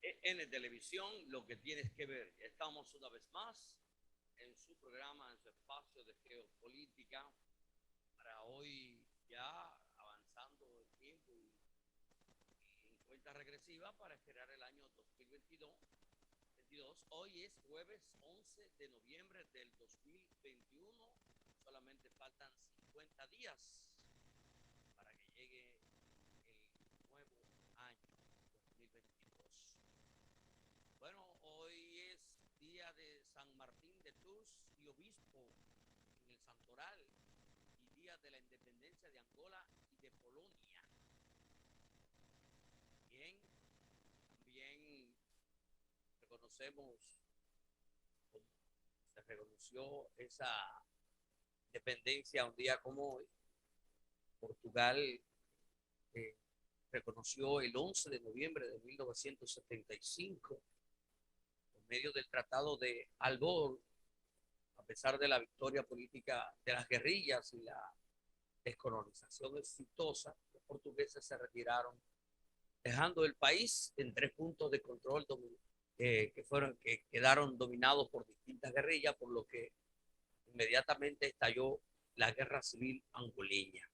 En televisión, lo que tienes que ver. Estamos una vez más en su programa, en su espacio de geopolítica, para hoy ya avanzando el tiempo y en cuenta regresiva para esperar el año 2022. Hoy es jueves 11 de noviembre del 2021. Solamente faltan 50 días para que llegue el nuevo año 2022. Bueno, hoy es día de San Martín de Tours y obispo en el Santoral y día de la independencia de Angola y de Polonia. Bien, también reconocemos, se reconoció esa independencia un día como hoy. Portugal reconoció el 11 de noviembre de 1975 por medio del Tratado de Albor, a pesar de la victoria política de las guerrillas y la descolonización exitosa. Los portugueses se retiraron, dejando el país en 3 puntos de control que quedaron dominados por distintas guerrillas, por lo que inmediatamente estalló la guerra civil angoleña.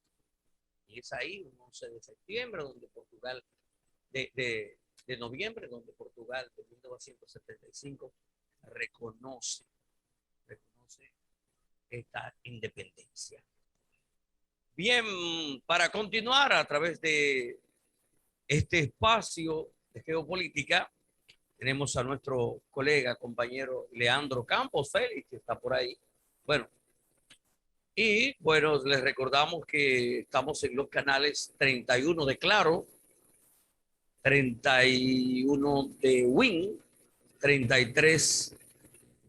Y es ahí, un 11 de septiembre, donde Portugal, de noviembre, donde Portugal de 1975 reconoce esta independencia. Bien, para continuar a través de este espacio de geopolítica, tenemos a nuestro colega, compañero Leandro Campos Félix, que está por ahí. Bueno, y bueno, les recordamos que estamos en los canales 31 de Claro, 31 de Win, 33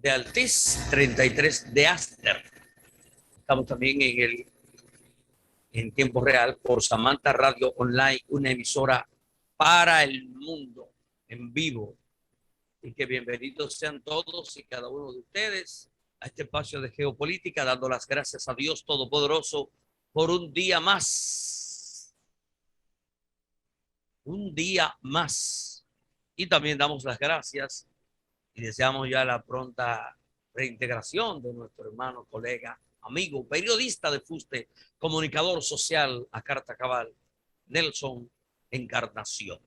de Altiz, 33 de Aster. Estamos también en tiempo real por Samantha Radio Online, una emisora para el mundo, en vivo. Y que bienvenidos sean todos y cada uno de ustedes a este espacio de geopolítica, dando las gracias a Dios Todopoderoso por un día más. Un día más. Y también damos las gracias y deseamos ya la pronta reintegración de nuestro hermano, colega, amigo, periodista de fuste, comunicador social a carta cabal, Nelson Encarnación.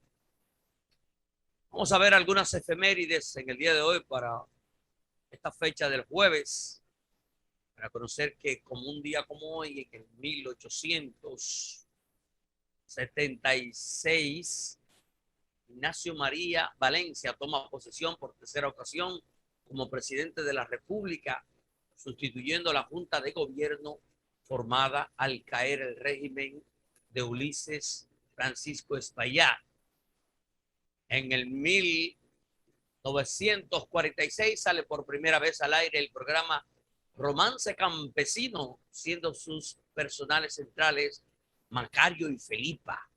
Vamos a ver algunas efemérides en el día de hoy para esta fecha del jueves, para conocer que como un día como hoy, en el 1876, Ignacio María Valencia toma posesión por tercera ocasión como presidente de la República, sustituyendo la Junta de Gobierno formada al caer el régimen de Ulises Francisco Espaillat. En el 1946 sale por primera vez al aire el programa Romance Campesino, siendo sus personales centrales Macario y Felipa.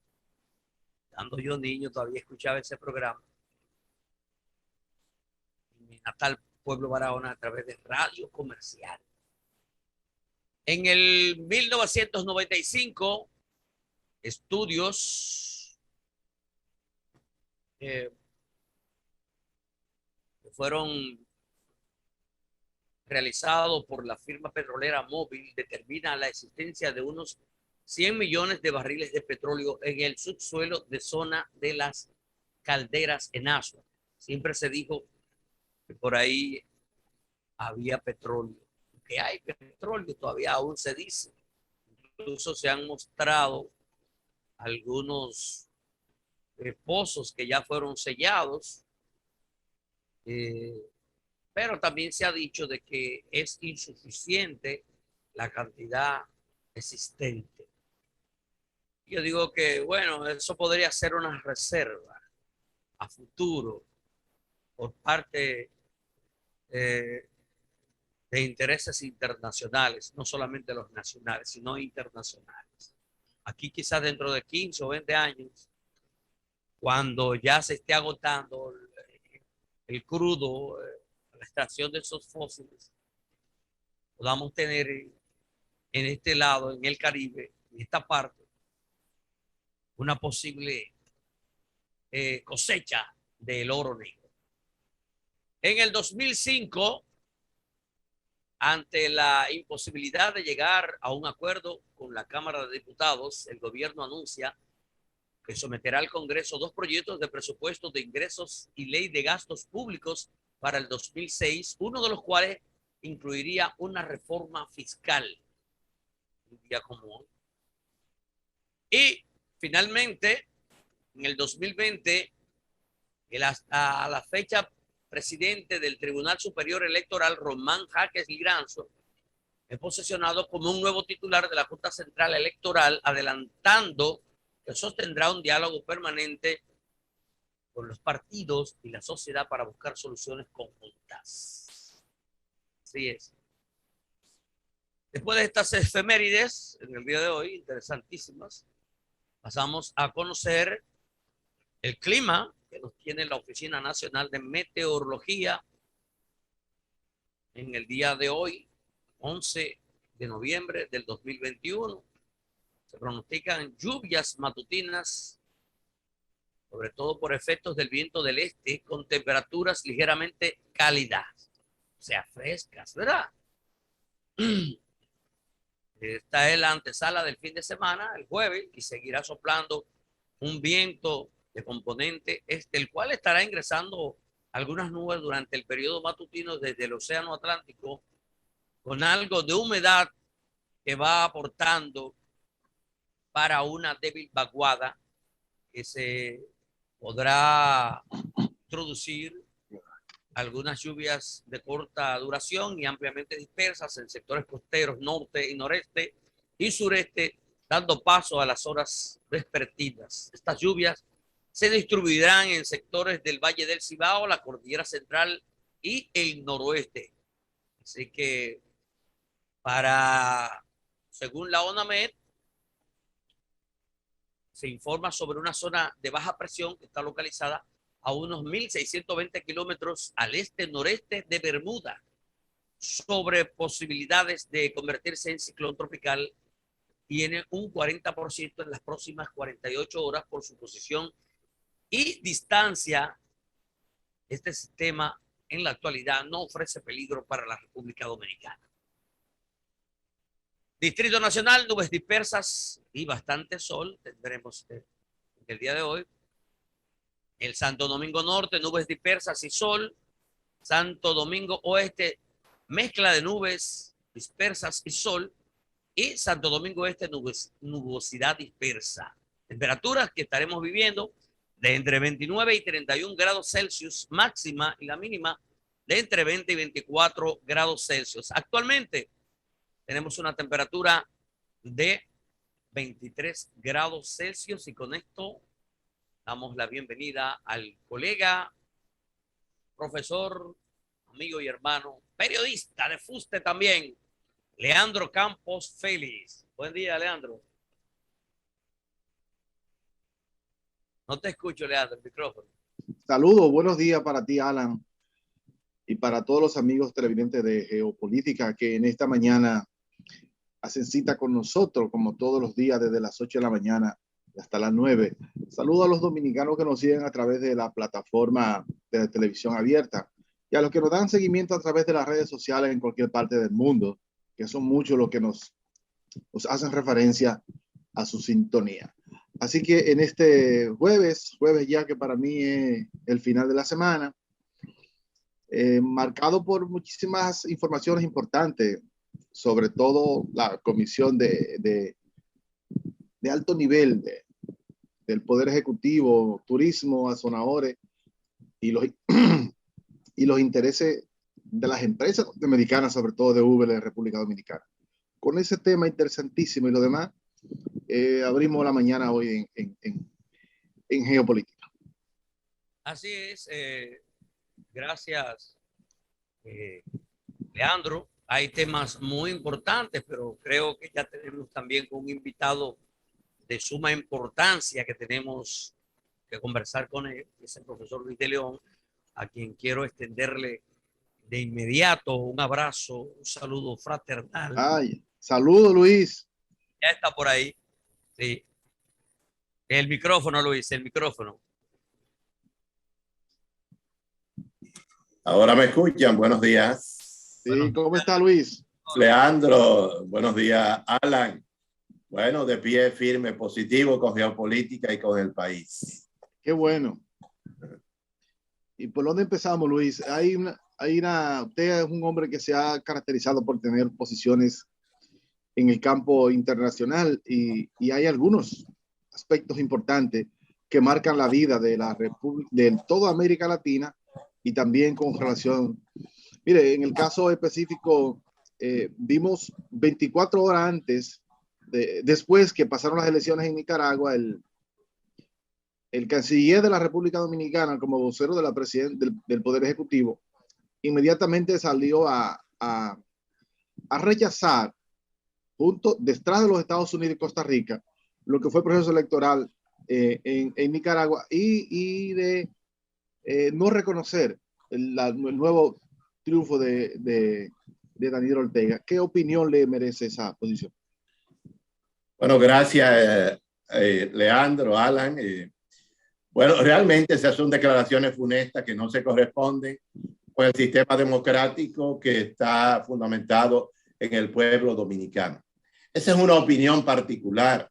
Cuando yo niño todavía escuchaba ese programa en mi natal pueblo Barahona a través de radio comercial. En el 1995, estudios que fueron realizados por la firma petrolera Móvil determinan la existencia de unos 100 millones de barriles de petróleo en el subsuelo de zona de las calderas en Asua. Siempre se dijo que por ahí había petróleo, que hay petróleo, todavía aún se dice. Incluso se han mostrado algunos pozos que ya fueron sellados, eh, pero también se ha dicho de que es insuficiente la cantidad existente. Yo digo que, bueno, eso podría ser una reserva a futuro por parte eh, de intereses internacionales, no solamente los nacionales, sino internacionales. Aquí quizás dentro de 15 o 20 años, cuando ya se esté agotando el crudo, la extracción de esos fósiles, podamos tener en este lado, en el Caribe, en esta parte, una posible cosecha del oro negro. En el 2005, ante la imposibilidad de llegar a un acuerdo con la Cámara de Diputados, el gobierno anuncia que someterá al Congreso 2 proyectos de presupuesto de ingresos y ley de gastos públicos para el 2006, uno de los cuales incluiría una reforma fiscal, un día como hoy. Y finalmente, en el 2020, hasta la fecha, presidente del Tribunal Superior Electoral, Román Jaques Liranzo, es posesionado como un nuevo titular de la Junta Central Electoral, adelantando que sostendrá un diálogo permanente con los partidos y la sociedad para buscar soluciones conjuntas. Así es. Después de estas efemérides, en el día de hoy, interesantísimas, pasamos a conocer el clima que nos tiene la Oficina Nacional de Meteorología en el día de hoy, 11 de noviembre del 2021. Se pronostican lluvias matutinas, sobre todo por efectos del viento del este, con temperaturas ligeramente cálidas, o sea, frescas, ¿verdad? Esta es la antesala del fin de semana, el jueves, y seguirá soplando un viento de componente este, el cual estará ingresando algunas nubes durante el periodo matutino desde el Océano Atlántico, con algo de humedad que va aportando para una débil vaguada que se podrá introducir algunas lluvias de corta duración y ampliamente dispersas en sectores costeros norte y noreste y sureste, dando paso a las horas vespertinas. Estas lluvias se distribuirán en sectores del Valle del Cibao, la Cordillera Central y el noroeste. Así que según la ONAMED, se informa sobre una zona de baja presión que está localizada a unos 1.620 kilómetros al este-noreste de Bermuda, sobre posibilidades de convertirse en ciclón tropical. Tiene un 40% en las próximas 48 horas por su posición y distancia. Este sistema en la actualidad no ofrece peligro para la República Dominicana. Distrito Nacional, nubes dispersas y bastante sol tendremos el día de hoy. El Santo Domingo Norte, nubes dispersas y sol. Santo Domingo Oeste, mezcla de nubes dispersas y sol. Y Santo Domingo Este, nubosidad dispersa. Temperaturas que estaremos viviendo de entre 29 y 31 grados Celsius máxima, y la mínima de entre 20 y 24 grados Celsius. Actualmente tenemos una temperatura de 23 grados Celsius, y con esto damos la bienvenida al colega, profesor, amigo y hermano, periodista de fuste también, Leandro Campos Félix. Buen día, Leandro. No te escucho, Leandro, el micrófono. Saludos, buenos días para ti, Alan, y para todos los amigos televidentes de Geopolítica que en esta mañana hacen cita con nosotros, como todos los días, desde las 8 de la mañana hasta las 9. Saludos a los dominicanos que nos siguen a través de la plataforma de la televisión abierta y a los que nos dan seguimiento a través de las redes sociales en cualquier parte del mundo, que son muchos los que nos hacen referencia a su sintonía. Así que en este jueves ya que para mí es el final de la semana, marcado por muchísimas informaciones importantes, sobre todo la comisión de alto nivel del Poder Ejecutivo, Turismo, Azonadores y los intereses de las empresas norteamericanas, sobre todo de Uber en República Dominicana. Con ese tema interesantísimo y lo demás, abrimos la mañana hoy en Geopolítica. Así es. Gracias, Leandro. Hay temas muy importantes, pero creo que ya tenemos también un invitado de suma importancia que tenemos que conversar con él, que es el profesor Luis de León, a quien quiero extenderle de inmediato un abrazo, un saludo fraternal. Ay, saludo, Luis. Ya está por ahí. Sí. El micrófono, Luis, el micrófono. Ahora me escuchan. Buenos días. Sí, ¿cómo está Luis? Leandro, buenos días. Alan, bueno, de pie firme, positivo con geopolítica y con el país. Qué bueno. ¿Y por dónde empezamos, Luis? Usted es un hombre que se ha caracterizado por tener posiciones en el campo internacional y hay algunos aspectos importantes que marcan la vida de de toda América Latina y también con relación. Mire, en el caso específico, vimos 24 horas antes, después que pasaron las elecciones en Nicaragua, el canciller de la República Dominicana, como vocero de la del Poder Ejecutivo, inmediatamente salió a rechazar, detrás de los Estados Unidos y Costa Rica, lo que fue el proceso electoral en Nicaragua y de no reconocer el nuevo triunfo de Daniel Ortega. ¿Qué opinión le merece esa posición? Bueno, gracias, Leandro, Alan. Bueno, realmente esas son declaraciones funestas que no se corresponden con el sistema democrático que está fundamentado en el pueblo dominicano. Esa es una opinión particular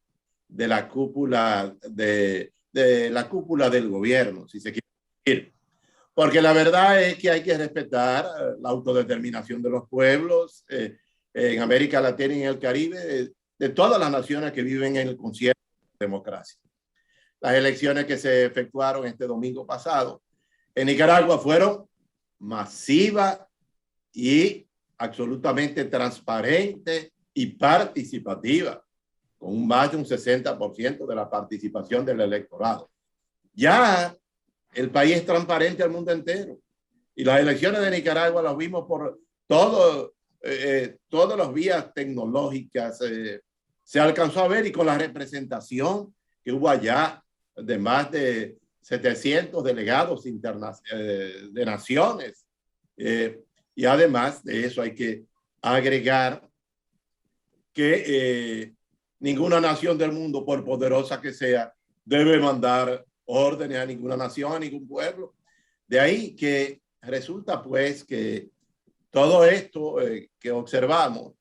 de la cúpula de la cúpula del gobierno, si se quiere decir. Porque la verdad es que hay que respetar la autodeterminación de los pueblos en América Latina y en el Caribe, de todas las naciones que viven en el concierto de democracia. Las elecciones que se efectuaron este domingo pasado en Nicaragua fueron masivas y absolutamente transparentes y participativas, con más de un 60% de la participación del electorado. Ya el país es transparente al mundo entero. Y las elecciones de Nicaragua las vimos por todas las vías tecnológicas. Se alcanzó a ver, y con la representación que hubo allá de más de 700 delegados de naciones. Y además de eso hay que agregar que ninguna nación del mundo, por poderosa que sea, debe mandar órdenes a ninguna nación, a ningún pueblo. De ahí que resulta pues que todo esto que observamos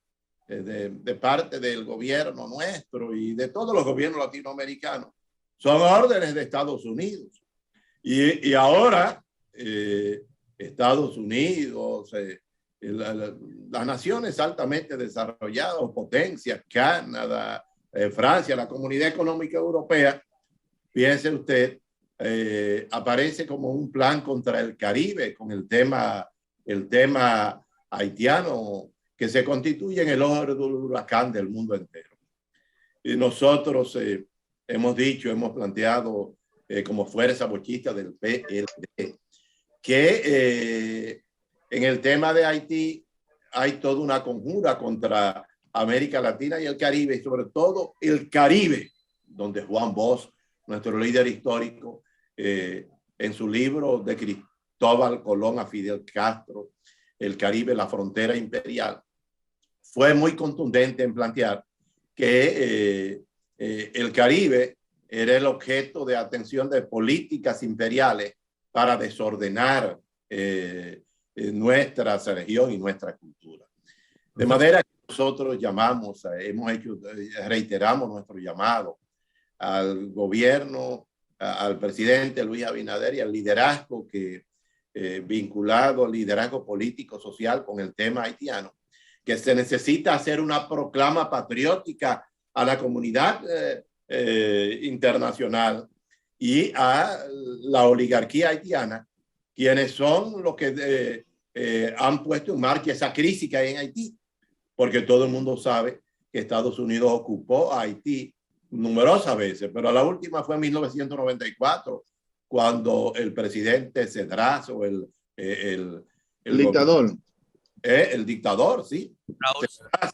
de parte del gobierno nuestro y de todos los gobiernos latinoamericanos son órdenes de Estados Unidos. Y ahora Estados Unidos, las naciones altamente desarrolladas o potencias, Canadá, Francia, la Comunidad Económica Europea, piense usted, aparece como un plan contra el Caribe con el tema haitiano, que se constituye en el ojo del huracán del mundo entero. Y nosotros hemos planteado como fuerza bochista del PLD que en el tema de Haití hay toda una conjura contra América Latina y el Caribe, y sobre todo el Caribe, donde Juan Bosch, nuestro líder histórico, en su libro de Cristóbal Colón a Fidel Castro, El Caribe, la frontera imperial, fue muy contundente en plantear que el Caribe era el objeto de atención de políticas imperiales para desordenar nuestra región y nuestra cultura. De manera que nosotros reiteramos nuestro llamado al gobierno, al presidente Luis Abinader y al liderazgo vinculado al liderazgo político social con el tema haitiano, que se necesita hacer una proclama patriótica a la comunidad internacional y a la oligarquía haitiana, quienes son los que han puesto en marcha esa crisis que hay en Haití, porque todo el mundo sabe que Estados Unidos ocupó a Haití numerosas veces, pero la última fue en 1994, cuando el presidente Cedras, el dictador. El dictador, sí. Cedras,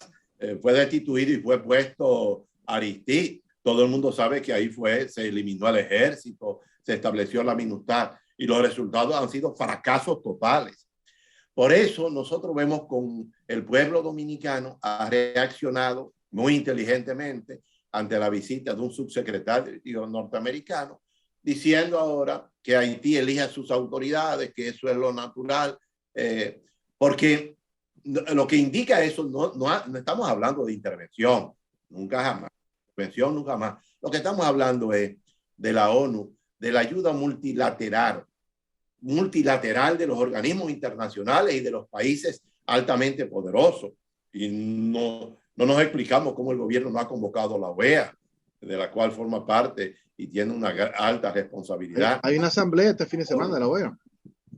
fue destituido y fue puesto Aristide. Todo el mundo sabe que ahí se eliminó el ejército, se estableció la MINUSTAH y los resultados han sido fracasos totales. Por eso nosotros vemos con el pueblo dominicano ha reaccionado muy inteligentemente ante la visita de un subsecretario norteamericano, diciendo ahora que Haití elija sus autoridades, que eso es lo natural, porque lo que indica eso, no estamos hablando de intervención, nunca jamás. Intervención nunca más. Lo que estamos hablando es de la ONU, de la ayuda multilateral de los organismos internacionales y de los países altamente poderosos. Y no nos explicamos cómo el gobierno no ha convocado a la OEA, de la cual forma parte y tiene una alta responsabilidad. Hay una asamblea este fin de semana de la OEA.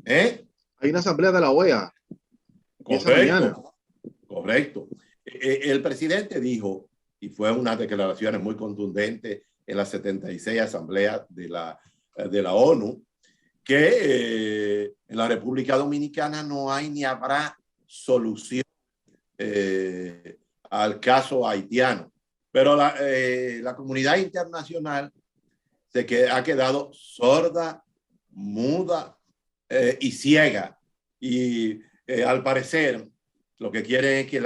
Hay una asamblea de la OEA. Correcto. Correcto. El presidente dijo, y fue unas declaraciones muy contundentes en la 76 Asamblea de la ONU, que en la República Dominicana no hay ni habrá solución al caso haitiano. Pero la comunidad internacional ha quedado sorda, muda y ciega. Y al parecer, lo que quieren es que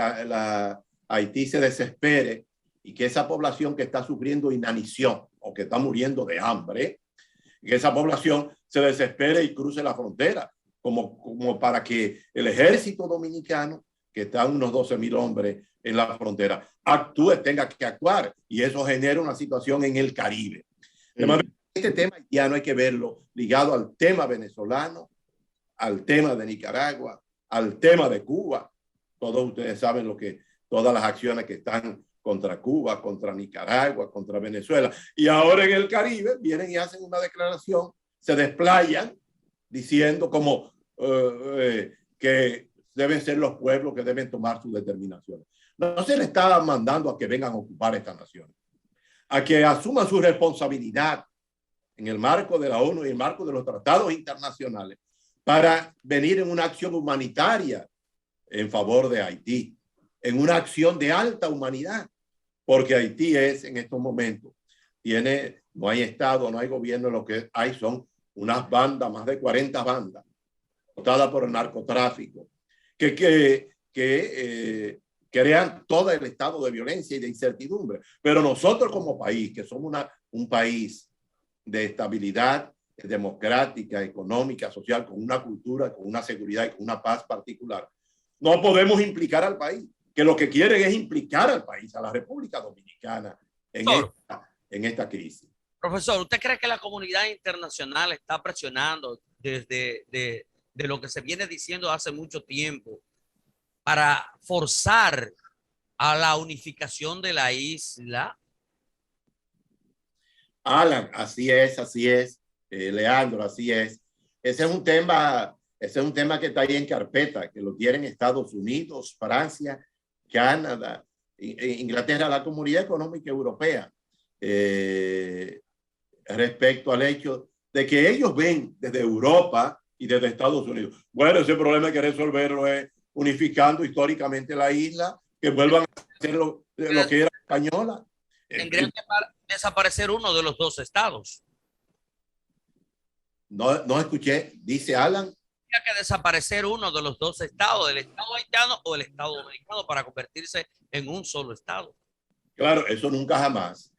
Haití se desespere y que esa población que está sufriendo inanición o que está muriendo de hambre, que esa población se desespere y cruce la frontera, como para que el ejército dominicano, que está unos 12,000 hombres en la frontera, tenga que actuar, y eso genera una situación en el Caribe. Este tema haitiano hay que verlo ligado al tema venezolano, al tema de Nicaragua, al tema de Cuba. Todos ustedes saben todas las acciones que están contra Cuba, contra Nicaragua, contra Venezuela. Y ahora en el Caribe vienen y hacen una declaración, se desplayan diciendo como que deben ser los pueblos que deben tomar sus determinaciones. No se le está mandando a que vengan a ocupar estas naciones, a que asuman su responsabilidad en el marco de la ONU y en el marco de los tratados internacionales para venir en una acción humanitaria en favor de Haití, en una acción de alta humanidad, porque Haití en estos momentos, no hay Estado, no hay gobierno, lo que hay son unas bandas, más de 40 bandas, votadas por el narcotráfico, que crean todo el estado de violencia y de incertidumbre. Pero nosotros como país, que somos un país de estabilidad democrática, económica, social, con una cultura, con una seguridad y con una paz particular, no podemos implicar al país, que lo que quieren es implicar al país, a la República Dominicana, en esta crisis. Profesor, ¿usted cree que la comunidad internacional está presionando desde de lo que se viene diciendo hace mucho tiempo para forzar a la unificación de la isla? Alan, así es. Leandro, así es. Ese es un tema que está ahí en carpeta, que lo tienen Estados Unidos, Francia, Canadá, Inglaterra, la Comunidad Económica Europea, respecto al hecho de que ellos ven desde Europa y desde Estados Unidos. Bueno, ese problema hay que resolverlo unificando históricamente la isla, que vuelvan a ser lo que era española. Tendrían que desaparecer uno de los dos estados. No escuché, dice Alan. Tendría que desaparecer uno de los dos estados, el estado haitiano o el estado dominicano, para convertirse en un solo estado. Claro, eso nunca jamás.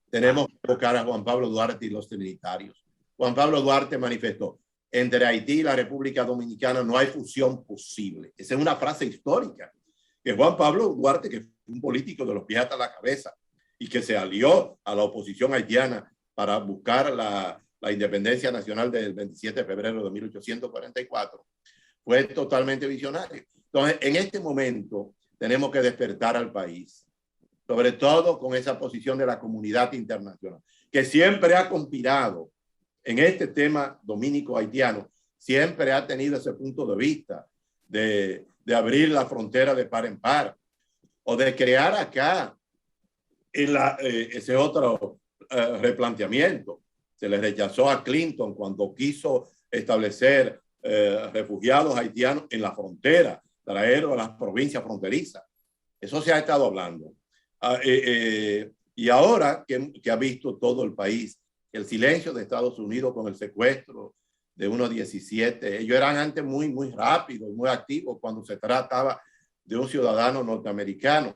Tenemos que buscar a Juan Pablo Duarte y los trinitarios. Juan Pablo Duarte manifestó: entre Haití y la República Dominicana no hay fusión posible. Esa es una frase histórica que Juan Pablo Duarte, que fue un político de los pies hasta la cabeza y que se alió a la oposición haitiana para buscar la independencia nacional del 27 de febrero de 1844, fue totalmente visionario. Entonces, en este momento tenemos que despertar al país, sobre todo con esa posición de la comunidad internacional, que siempre ha conspirado en este tema dominico-haitiano, siempre ha tenido ese punto de vista de abrir la frontera de par en par, o de crear acá ese otro replanteamiento. Se le rechazó a Clinton cuando quiso establecer refugiados haitianos en la frontera, traerlos a las provincias fronterizas. Eso se ha estado hablando. Y ahora que ha visto todo el país el silencio de Estados Unidos con el secuestro de unos 17, ellos eran antes muy rápidos, muy activos cuando se trataba de un ciudadano norteamericano,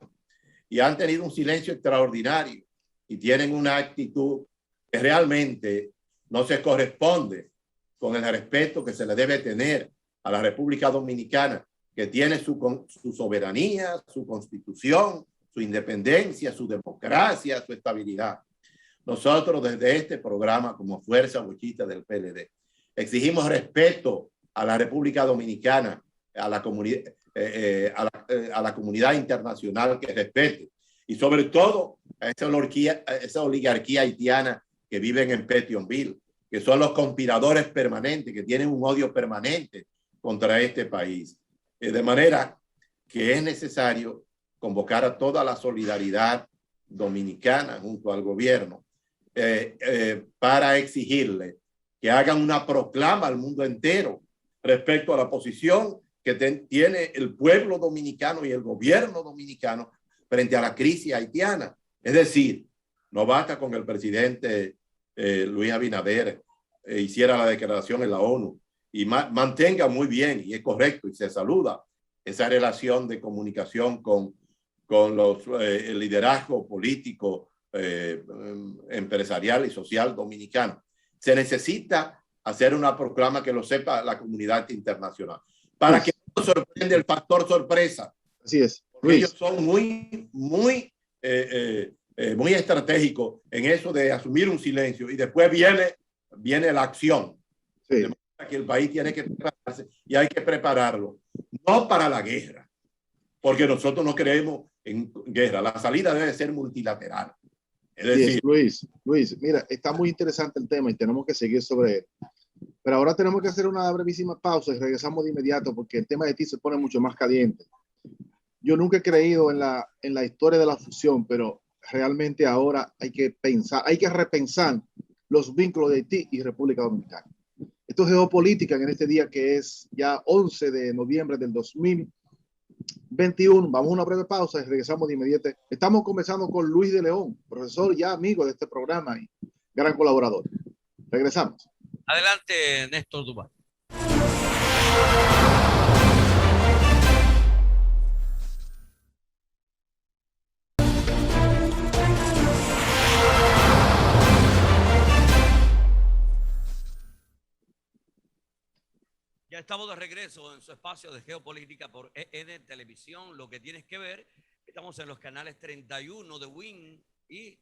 y han tenido un silencio extraordinario y tienen una actitud que realmente no se corresponde con el respeto que se le debe tener a la República Dominicana, que tiene su soberanía, su constitución, su independencia, su democracia, su estabilidad. Nosotros desde este programa, como Fuerza Bochista del PLD, exigimos respeto a la República Dominicana, a la comunidad, a la comunidad internacional que respete, y sobre todo a esa oligarquía haitiana que viven en Pétionville, que son los conspiradores permanentes, que tienen un odio permanente contra este país. De manera que es necesario convocar a toda la solidaridad dominicana junto al gobierno para exigirle que hagan una proclama al mundo entero respecto a la posición que tiene el pueblo dominicano y el gobierno dominicano frente a la crisis haitiana. Es decir, no basta con el presidente Luis Abinader hiciera la declaración en la ONU y mantenga muy bien, y es correcto, y se saluda esa relación de comunicación con el liderazgo político, empresarial y social dominicano. Se necesita hacer una proclama que lo sepa la comunidad internacional, para que no sorprenda el factor sorpresa. Así es. Porque ellos son muy estratégicos en eso de asumir un silencio y después viene la acción. Sí. De manera que el país tiene que prepararse y hay que prepararlo, no para la guerra, porque nosotros no creemos en guerra. La salida debe ser multilateral. Es decir, Luis, mira, está muy interesante el tema y tenemos que seguir sobre él. Pero ahora tenemos que hacer una brevísima pausa y regresamos de inmediato porque el tema de ti se pone mucho más caliente. Yo nunca he creído en la historia de la fusión, pero realmente ahora hay que pensar, hay que repensar los vínculos de Haití y República Dominicana. Esto es geopolítica en este día que es ya 11 de noviembre del 2021. Vamos a una breve pausa y regresamos de inmediato. Estamos conversando con Luis de León, profesor ya amigo de este programa y gran colaborador. Regresamos. Adelante, Néstor Duval. Ya estamos de regreso en su espacio de geopolítica por EN Televisión. Lo que tienes que ver, estamos en los canales 31 de WIN y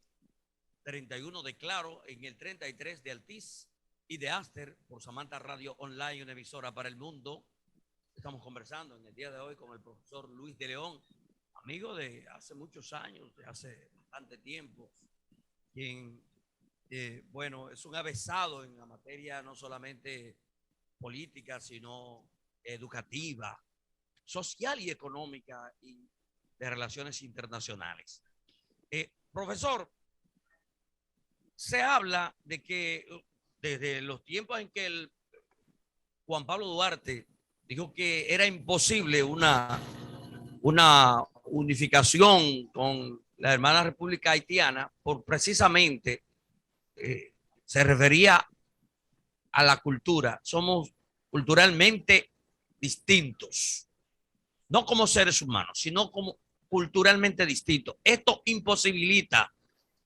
31 de Claro, en el 33 de Altiz y de Aster por Samantha Radio Online, una emisora para el mundo. Estamos conversando en el día de hoy con el profesor Luis de León, amigo de hace muchos años, de hace bastante tiempo, quien, bueno, es un avesado en la materia no solamente política, sino educativa, social y económica y de relaciones internacionales. Profesor, se habla de que desde los tiempos en que Juan Pablo Duarte dijo que era imposible una unificación con la hermana República Haitiana, por precisamente se refería a la cultura. Somos culturalmente distintos, no como seres humanos, sino como culturalmente distintos. Esto imposibilita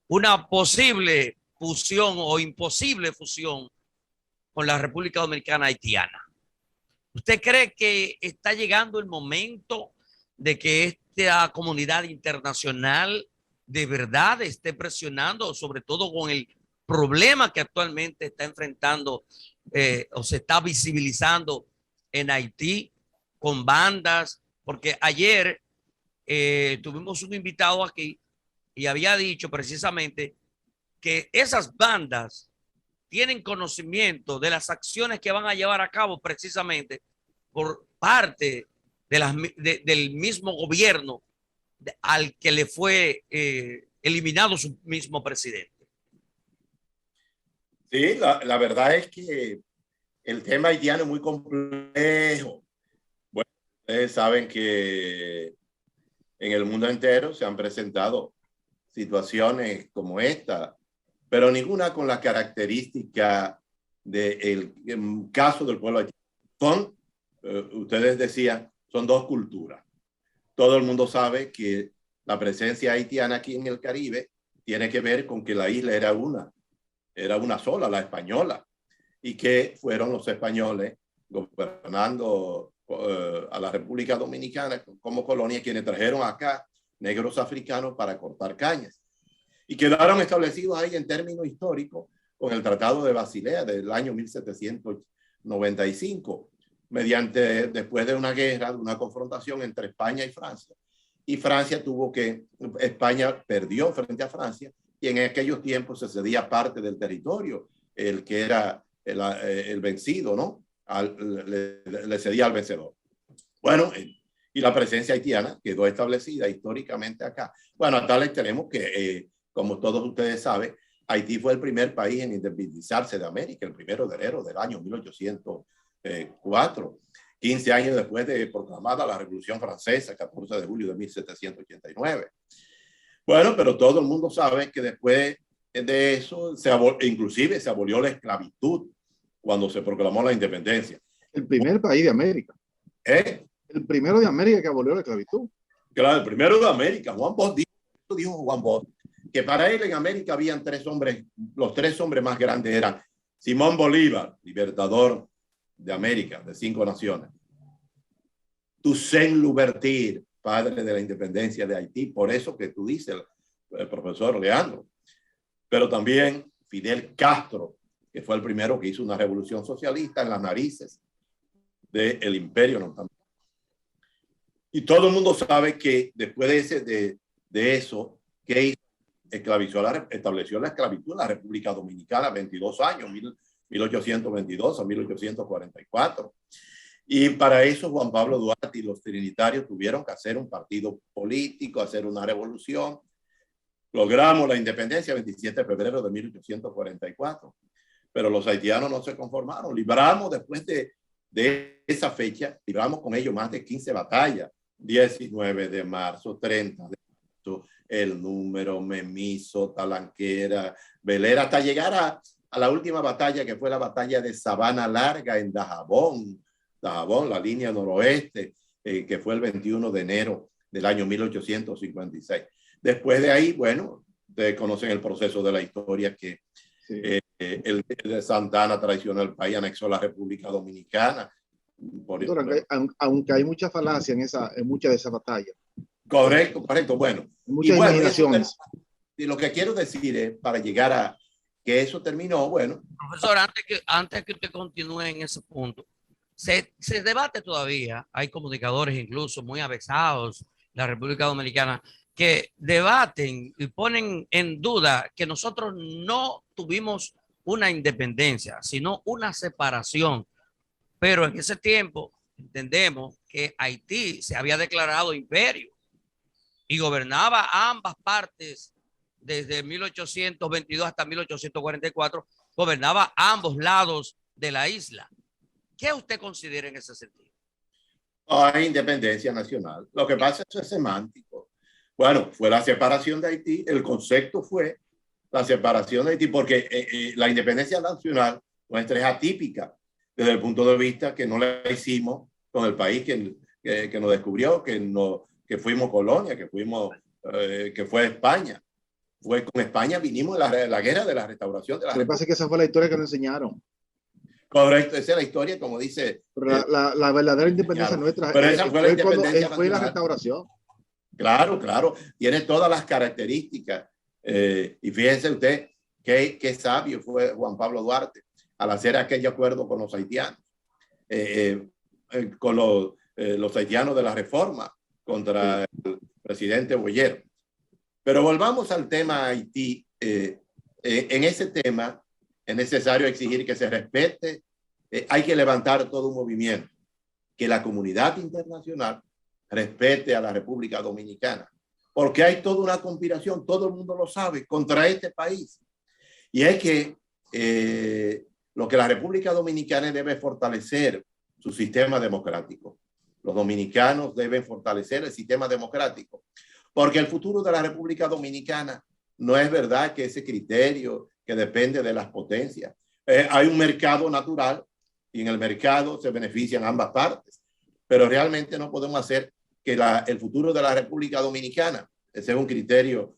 una posible fusión o imposible fusión con la República Dominicana Haitiana. ¿Usted cree que está llegando el momento de que esta comunidad internacional de verdad esté presionando, sobre todo con el problema que actualmente está enfrentando o se está visibilizando en Haití con bandas? Porque ayer tuvimos un invitado aquí y había dicho precisamente que esas bandas tienen conocimiento de las acciones que van a llevar a cabo precisamente por parte de del mismo gobierno al que le fue eliminado su mismo presidente. Sí, la verdad es que el tema haitiano es muy complejo. Bueno, ustedes saben que en el mundo entero se han presentado situaciones como esta, pero ninguna con la característica del caso del pueblo haitiano. Son, ustedes decían, son dos culturas. Todo el mundo sabe que la presencia haitiana aquí en el Caribe tiene que ver con que la isla era una sola, la española, y que fueron los españoles gobernando a la República Dominicana como colonia, quienes trajeron acá negros africanos para cortar cañas. Y quedaron establecidos ahí en términos históricos con el Tratado de Basilea del año 1795, después de una guerra, de una confrontación entre España y Francia. Y España perdió frente a Francia, y en aquellos tiempos se cedía parte del territorio, el que era el vencido, ¿no? Le cedía al vencedor. Bueno, y la presencia haitiana quedó establecida históricamente acá. Bueno, a tal extremo que, como todos ustedes saben, Haití fue el primer país en independizarse de América, el 1 de enero del año 1804, 15 años después de proclamada la Revolución Francesa, 14 de julio de 1789. Bueno, pero todo el mundo sabe que después de eso, inclusive se abolió la esclavitud cuando se proclamó la independencia. El primer país de América. El primero de América que abolió la esclavitud. Claro, el primero de América. Juan Bosch dijo Juan Bosch, que para él en América habían 3 hombres, los 3 hombres más grandes eran Simón Bolívar, libertador de América, de 5 naciones; Toussaint Louverture, padre de la independencia de Haití, por eso que tú dices, el profesor Leandro; pero también Fidel Castro, que fue el primero que hizo una revolución socialista en las narices del imperio norteamericano. Y todo el mundo sabe que después de eso, que hizo, estableció la esclavitud en la República Dominicana, 22 años, 1822 a 1844. Y para eso Juan Pablo Duarte y los trinitarios tuvieron que hacer un partido político, hacer una revolución. Logramos la independencia el 27 de febrero de 1844, pero los haitianos no se conformaron. Libramos después de esa fecha, libramos con ellos más de 15 batallas, 19 de marzo, 30 de marzo, El Número, Memiso, Talanquera, Velera, hasta llegar a la última batalla, que fue la batalla de Sabana Larga en Dajabón, la línea noroeste, que fue el 21 de enero del año 1856. Después de ahí, bueno, ustedes conocen el proceso de la historia, que sí, el de Santana traicionó el país, anexó la República Dominicana. Aunque hay mucha falacia en muchas de esas batallas. Correcto. Bueno, muchas imaginaciones. Y lo que quiero decir es, para llegar a que eso terminó, bueno. Profesor, antes que usted continúe en ese punto, se debate todavía, hay comunicadores incluso muy avesados en la República Dominicana que debaten y ponen en duda que nosotros no tuvimos una independencia, sino una separación. Pero en ese tiempo entendemos que Haití se había declarado imperio y gobernaba ambas partes desde 1822 hasta 1844, gobernaba ambos lados de la isla. ¿Qué usted considera en ese sentido? Hay independencia nacional. Lo que pasa es que es semántico. Bueno, fue la separación de Haití. El concepto fue la separación de Haití, porque la independencia nacional nuestra es atípica desde el punto de vista que no la hicimos con el país que nos descubrió, que fuimos colonia, que fue España. Con España vinimos en la guerra de la restauración de la República. Lo que pasa es que esa fue la historia que nos enseñaron. Correcto, esa es la historia, como dice. Pero la verdadera independencia nuestra pero esa fue la independencia fue la restauración. Claro, tiene todas las características. Y fíjense usted qué sabio fue Juan Pablo Duarte al hacer aquel acuerdo con los haitianos, con los haitianos de la Reforma contra el presidente Boyer. Pero volvamos al tema Haití. En ese tema es necesario exigir que se respete. Hay que levantar todo un movimiento, que la comunidad internacional respete a la República Dominicana, porque hay toda una conspiración, todo el mundo lo sabe, contra este país. Y es que lo que la República Dominicana debe fortalecer su sistema democrático. Los dominicanos deben fortalecer el sistema democrático, porque el futuro de la República Dominicana no es verdad que ese criterio que depende de las potencias. Hay un mercado natural y en el mercado se benefician ambas partes, pero realmente no podemos hacer que el futuro de la República Dominicana, ese es un criterio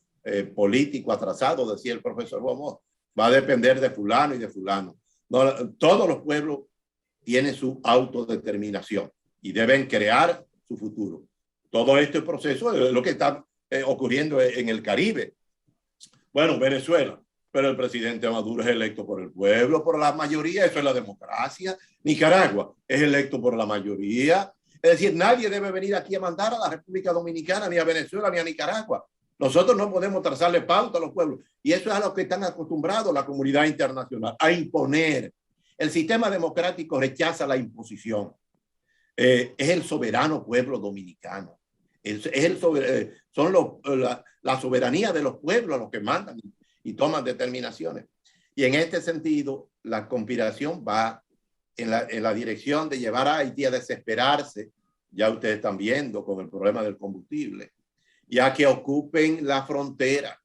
político atrasado, decía el profesor Gómez, va a depender de fulano y de fulano. No, todos los pueblos tienen su autodeterminación y deben crear su futuro. Todo este proceso es lo que está ocurriendo en el Caribe. Bueno, Venezuela, pero el presidente Maduro es electo por el pueblo, por la mayoría, eso es la democracia. Nicaragua es electo por la mayoría. Es decir, nadie debe venir aquí a mandar a la República Dominicana, ni a Venezuela, ni a Nicaragua. Nosotros no podemos trazarle pauta a los pueblos. Y eso es a lo que están acostumbrados la comunidad internacional, a imponer. El sistema democrático rechaza la imposición. Es el soberano pueblo dominicano. Son la soberanía de los pueblos los que mandan y toman determinaciones. Y en este sentido, la conspiración va en la dirección de llevar a Haití a desesperarse. Ya ustedes están viendo con el problema del combustible, ya que ocupen la frontera.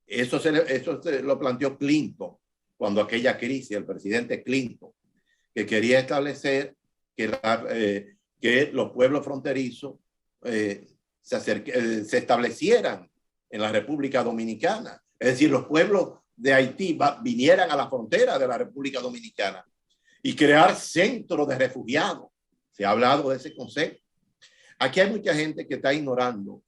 Eso se lo planteó Clinton cuando aquella crisis, el presidente Clinton, que quería establecer que los pueblos fronterizos se establecieran en la República Dominicana. Es decir, los pueblos de Haití vinieran a la frontera de la República Dominicana y crear centros de refugiados. Se ha hablado de ese concepto. Aquí hay mucha gente que está ignorando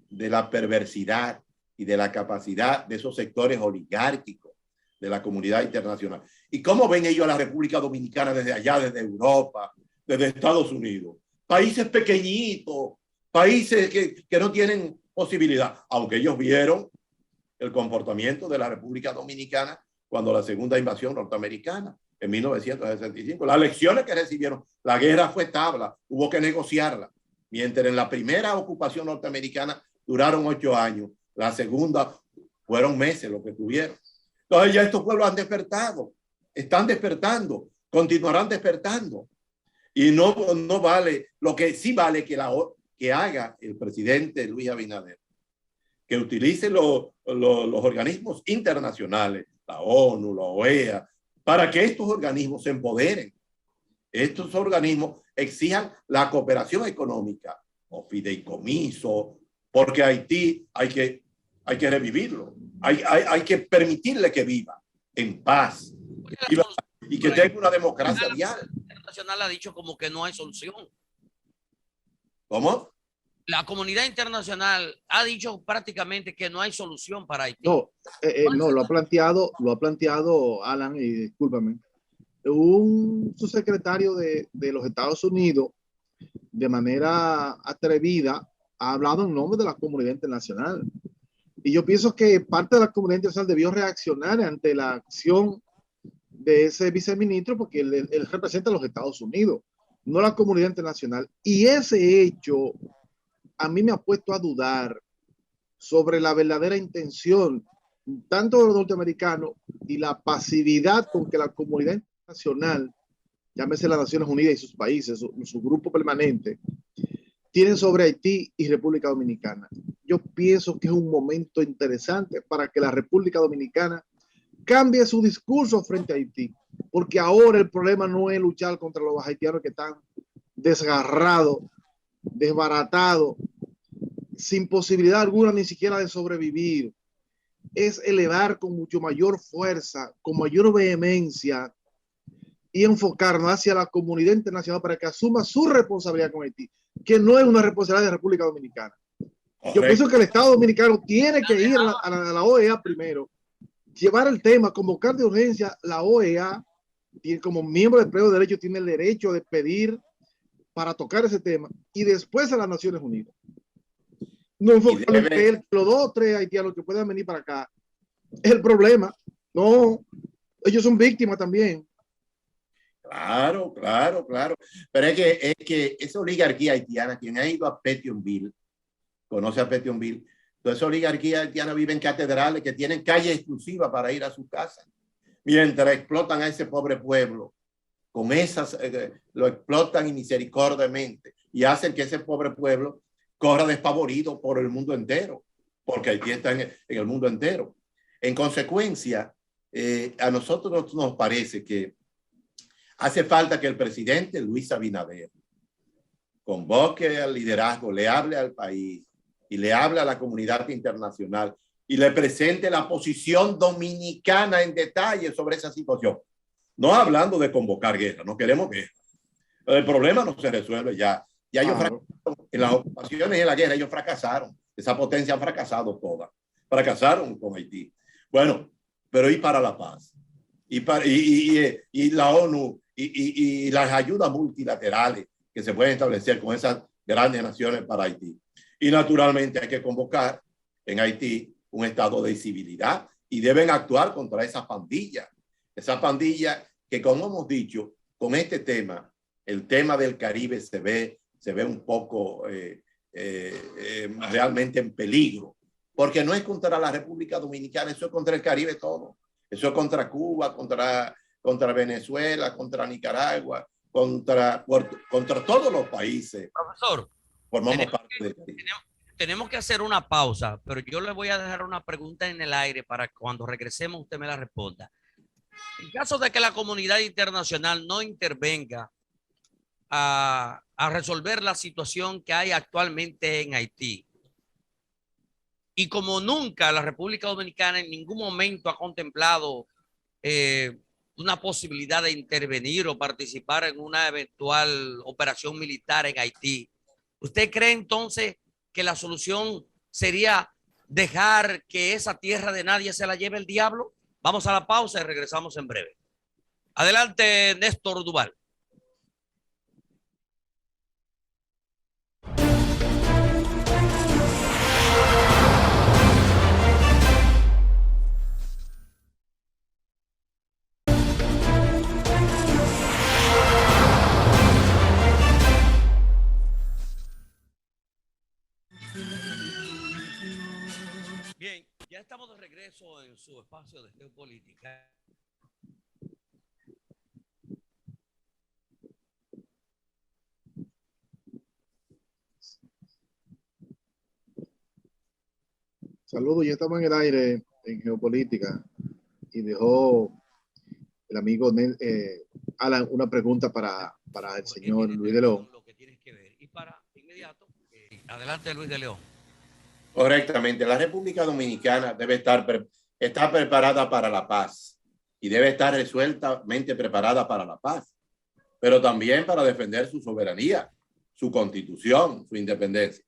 de la perversidad y de la capacidad de esos sectores oligárquicos de la comunidad internacional. ¿Y cómo ven ellos a la República Dominicana desde allá, desde Europa, desde Estados Unidos? Países pequeñitos, países que no tienen posibilidad, aunque ellos vieron el comportamiento de la República Dominicana cuando la segunda invasión norteamericana en 1965. Las lecciones que recibieron, la guerra fue tabla, hubo que negociarla. Mientras en la primera ocupación norteamericana duraron 8 años, la segunda fueron meses lo que tuvieron. Entonces ya estos pueblos han despertado, están despertando, continuarán despertando. Y no vale, lo que sí vale que haga el presidente Luis Abinader, que utilice los organismos internacionales, la ONU, la OEA, para que estos organismos se empoderen. Estos organismos exijan la cooperación económica o fideicomiso, porque Haití hay que revivirlo, hay que permitirle que viva en paz y que tenga una democracia vial. La comunidad internacional ha dicho como que no hay solución. ¿Cómo? La comunidad internacional ha dicho prácticamente que no hay solución para Haití. No, no, lo ha planteado Alan, y discúlpame, un subsecretario de los Estados Unidos, de manera atrevida, ha hablado en nombre de la comunidad internacional. Y yo pienso que parte de la comunidad internacional debió reaccionar ante la acción de ese viceministro, porque él representa a los Estados Unidos, no la comunidad internacional. Y ese hecho a mí me ha puesto a dudar sobre la verdadera intención tanto de los norteamericanos y la pasividad con que la comunidad internacional, llámese las Naciones Unidas y sus países, su grupo permanente, tienen sobre Haití y República Dominicana. Yo pienso que es un momento interesante para que la República Dominicana cambie su discurso frente a Haití, porque ahora el problema no es luchar contra los haitianos que están desgarrados, desbaratados, sin posibilidad alguna ni siquiera de sobrevivir. Es elevar con mucho mayor fuerza, con mayor vehemencia y enfocarnos hacia la comunidad internacional para que asuma su responsabilidad con Haití, que no es una responsabilidad de la República Dominicana. Yo pienso que el Estado dominicano tiene que ir a la OEA primero, llevar el tema, convocar de urgencia la OEA, y como miembro del pleno de derecho tiene el derecho de pedir para tocar ese tema, y después a las Naciones Unidas. No enfocar en los 2 o 3 haitianos que puedan venir para acá. Es el problema. No, ellos son víctimas también. Claro, claro, claro. Pero es que esa oligarquía haitiana, quien ha ido a Pétionville, conoce a Pétionville, toda esa oligarquía haitiana vive en catedrales que tienen calle exclusiva para ir a su casa, mientras explotan a ese pobre pueblo. Con esas, lo explotan misericordiamente y hacen que ese pobre pueblo corra despavorido por el mundo entero, porque Haití está en el mundo entero. En consecuencia, a nosotros nos parece que hace falta que el presidente Luis Abinader convoque al liderazgo, le hable al país y le hable a la comunidad internacional y le presente la posición dominicana en detalle sobre esa situación. No hablando de convocar guerra, no queremos guerra. Pero el problema no se resuelve ya. Ya ellos Claro. fracasaron en las ocupaciones y en la guerra, ellos fracasaron. Esa potencia han fracasado todas. Fracasaron con Haití. Bueno, pero ¿y para la paz? Y la ONU y las ayudas multilaterales que se pueden establecer con esas grandes naciones para Haití. Y naturalmente hay que convocar en Haití un estado de civilidad y deben actuar contra esas pandillas que, como hemos dicho, con este tema, el tema del Caribe se ve un poco realmente en peligro, porque no es contra la República Dominicana, eso es contra el Caribe todo. Eso es contra Cuba, contra Venezuela, contra Nicaragua, contra todos los países. Profesor, Formamos parte del Caribe. tenemos que hacer una pausa, pero yo le voy a dejar una pregunta en el aire para cuando regresemos usted me la responda. En caso de que la comunidad internacional no intervenga a resolver la situación que hay actualmente en Haití, y como nunca la República Dominicana en ningún momento ha contemplado una posibilidad de intervenir o participar en una eventual operación militar en Haití, ¿usted cree entonces que la solución sería dejar que esa tierra de nadie se la lleve el diablo? Vamos a la pausa y regresamos en breve. Adelante, Néstor Duval. Bien, ya estamos de regreso en su espacio de geopolítica. Saludos, ya estamos en el aire en geopolítica y dejó el amigo Alan una pregunta para el señor Luis de León. Lo que tienes que ver. Y para inmediato, adelante Luis de León. Correctamente, la República Dominicana debe estar preparada para la paz y debe estar resueltamente preparada para la paz, pero también para defender su soberanía, su constitución, su independencia.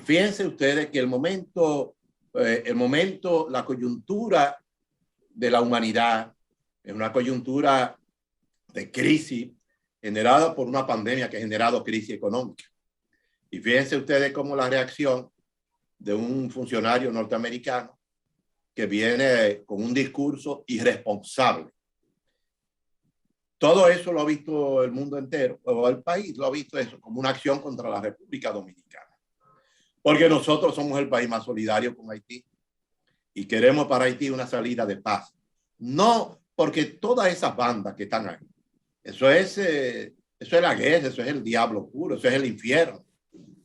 Fíjense ustedes que la coyuntura de la humanidad es una coyuntura de crisis generada por una pandemia que ha generado crisis económica. Y fíjense ustedes cómo la reacción de un funcionario norteamericano que viene con un discurso irresponsable. Todo eso lo ha visto el mundo entero, o el país lo ha visto eso como una acción contra la República Dominicana. Porque nosotros somos el país más solidario con Haití y queremos para Haití una salida de paz. No porque todas esas bandas que están ahí, eso es la guerra, eso es el diablo puro, eso es el infierno.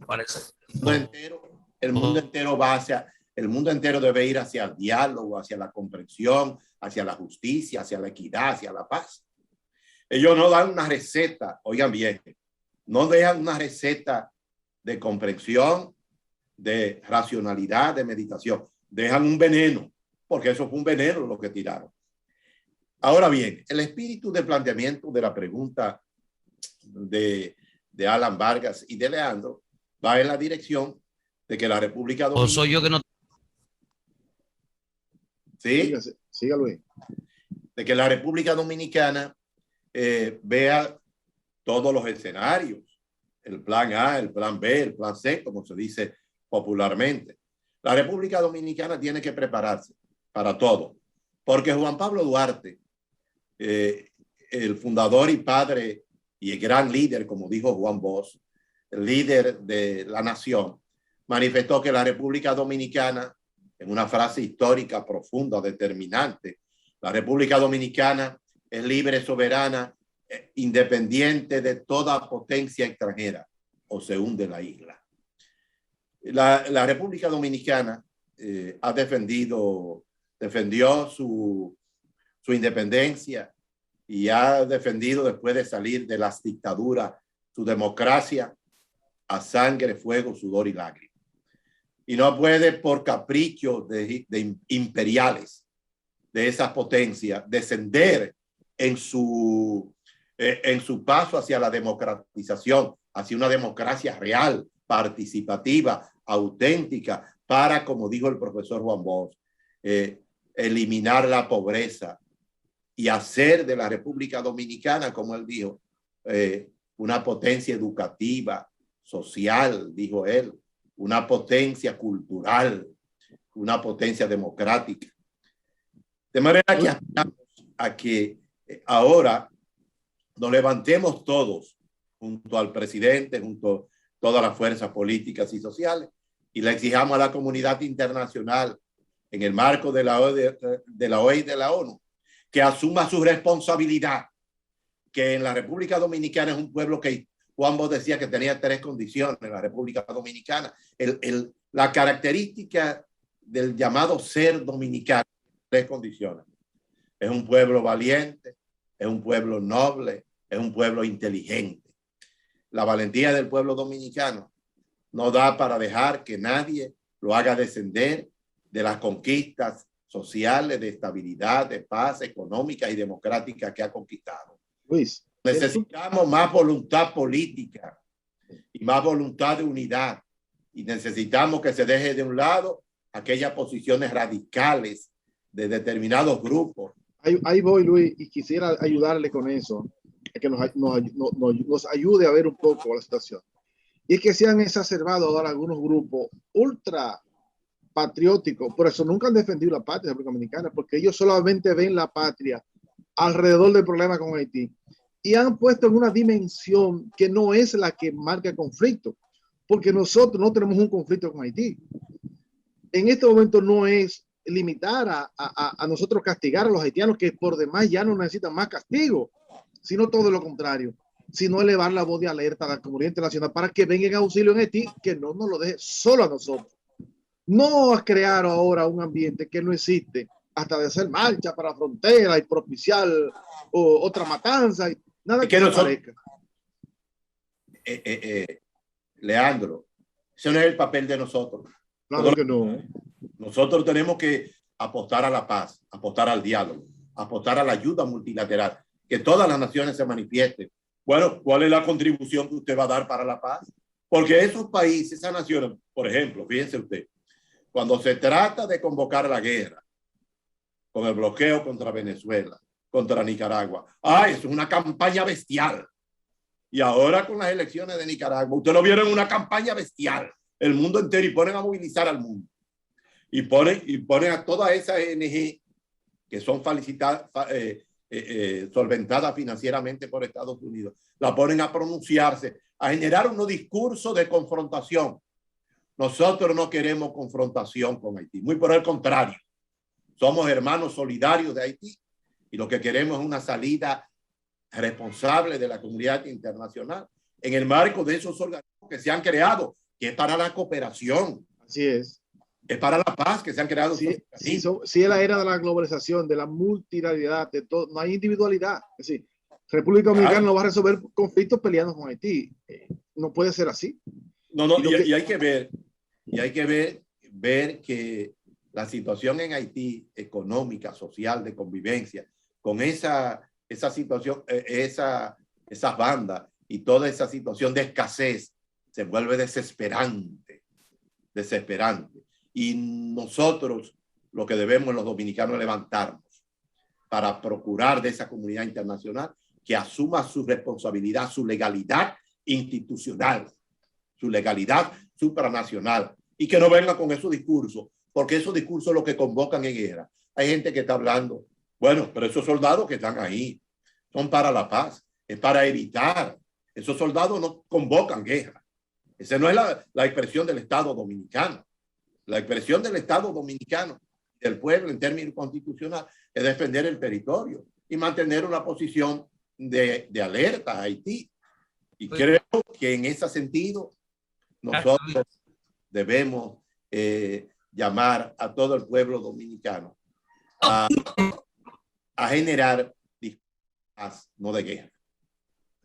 Parece. El mundo entero debe ir hacia el diálogo, hacia la comprensión, hacia la justicia, hacia la equidad, hacia la paz. Ellos no dan una receta, oigan bien, no dejan una receta de comprensión, de racionalidad, de meditación. Dejan un veneno, porque eso fue un veneno lo que tiraron. Ahora bien, el espíritu de planteamiento de la pregunta de Alan Vargas y de Leandro va en la dirección de que la República Dominicana... ¿O soy yo que no? Sí. Siga, Luis. De que la República Dominicana vea todos los escenarios, el plan A, el plan B, el plan C, como se dice popularmente. La República Dominicana tiene que prepararse para todo, porque Juan Pablo Duarte, el fundador y padre y el gran líder, como dijo Juan Bosch, el líder de la nación, manifestó que la República Dominicana, en una frase histórica profunda, determinante, la República Dominicana es libre, soberana, independiente de toda potencia extranjera, o se hunde la isla. La República Dominicana defendió su independencia y ha defendido, después de salir de las dictaduras, su democracia a sangre, fuego, sudor y lágrimas. Y no puede, por caprichos de imperiales de esas potencias, descender en su en su paso hacia la democratización, hacia una democracia real, participativa, auténtica, para, como dijo el profesor Juan Bosch, eliminar la pobreza y hacer de la República Dominicana, como él dijo, una potencia educativa, social, dijo él, una potencia cultural, una potencia democrática. De manera que aspiramos a que ahora nos levantemos todos junto al presidente, junto a todas las fuerzas políticas y sociales, y le exijamos a la comunidad internacional, en el marco de la OEA y de la ONU, que asuma su responsabilidad, que en la República Dominicana es un pueblo que Juan Bosch decía que tenía 3 condiciones en la República Dominicana. La característica del llamado ser dominicano, 3 condiciones. Es un pueblo valiente, es un pueblo noble, es un pueblo inteligente. La valentía del pueblo dominicano no da para dejar que nadie lo haga descender de las conquistas sociales, de estabilidad, de paz económica y democrática que ha conquistado. Luis, necesitamos más voluntad política y más voluntad de unidad, y necesitamos que se deje de un lado aquellas posiciones radicales de determinados grupos. Ahí voy, Luis, y quisiera ayudarle con eso, que nos ayude a ver un poco la situación. Y es que se han exacerbado ahora algunos grupos ultra patrióticos, por eso nunca han defendido la patria dominicana, porque ellos solamente ven la patria alrededor del problema con Haití, y han puesto en una dimensión que no es la que marca el conflicto, porque nosotros no tenemos un conflicto con Haití. En este momento no es limitar a nosotros castigar a los haitianos, que por demás ya no necesitan más castigo, sino todo lo contrario, sino elevar la voz de alerta a la comunidad internacional para que vengan a auxilio en Haití, que no nos lo deje solo a nosotros. No a crear ahora un ambiente que no existe, hasta de hacer marcha para la frontera y propiciar otra matanza, y nada que no parezca. Leandro, ese no es el papel de nosotros. Claro que no. Nosotros tenemos que apostar a la paz, apostar al diálogo, apostar a la ayuda multilateral, que todas las naciones se manifiesten. Bueno, ¿cuál es la contribución que usted va a dar para la paz? Porque esos países, esas naciones, por ejemplo, fíjense usted, cuando se trata de convocar la guerra, con el bloqueo contra Venezuela, contra Nicaragua, ¡ay, es una campaña bestial! Y ahora con las elecciones de Nicaragua, ustedes lo vieron, una campaña bestial, el mundo entero, y ponen a movilizar al mundo. Y ponen a todas esas ONG que son solventadas financieramente por Estados Unidos, la ponen a pronunciarse, a generar unos discursos de confrontación. Nosotros no queremos confrontación con Haití, muy por el contrario. Somos hermanos solidarios de Haití y lo que queremos es una salida responsable de la comunidad internacional en el marco de esos organismos que se han creado, que es para la cooperación. Así es. Es para la paz que se han creado. Sí, es la era de la globalización, de la multilateralidad, de todo. No hay individualidad. Es decir, República Dominicana no va a resolver conflictos peleando con Haití. No puede ser así. Y hay que ver que la situación en Haití, económica, social, de convivencia, con esa situación, esas bandas y toda esa situación de escasez, se vuelve desesperante. Y nosotros lo que debemos los dominicanos es levantarnos para procurar de esa comunidad internacional que asuma su responsabilidad, su legalidad institucional, su legalidad supranacional, y que no venga con esos discursos, porque esos discursos lo que convocan en guerra. Hay gente que está hablando, bueno, pero esos soldados que están ahí son para la paz, es para evitar. Esos soldados no convocan guerra. Esa no es la expresión del Estado dominicano. La expresión del Estado dominicano, del pueblo en términos constitucionales, es defender el territorio y mantener una posición de alerta a Haití. Y creo que en ese sentido nosotros debemos llamar a todo el pueblo dominicano a generar paz, no de guerra.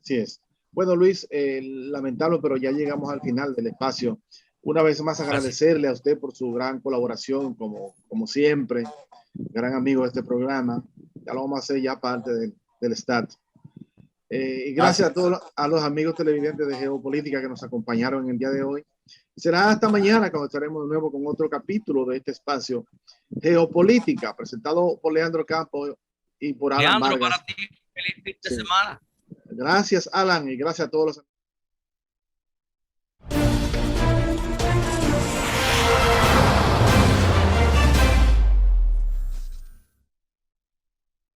Así es. Bueno, Luis, lamentable, pero ya llegamos al final del espacio. Una vez más agradecerle a usted por su gran colaboración, como siempre, gran amigo de este programa. Ya lo vamos a hacer ya parte del staff. Y gracias a todos a los amigos televidentes de Geopolítica que nos acompañaron en el día de hoy. Será hasta mañana cuando estaremos de nuevo con otro capítulo de este espacio Geopolítica, presentado por Leandro Campos y por Alan Leandro, Vargas. para ti, feliz fin de semana. Gracias, Alan, y gracias a todos los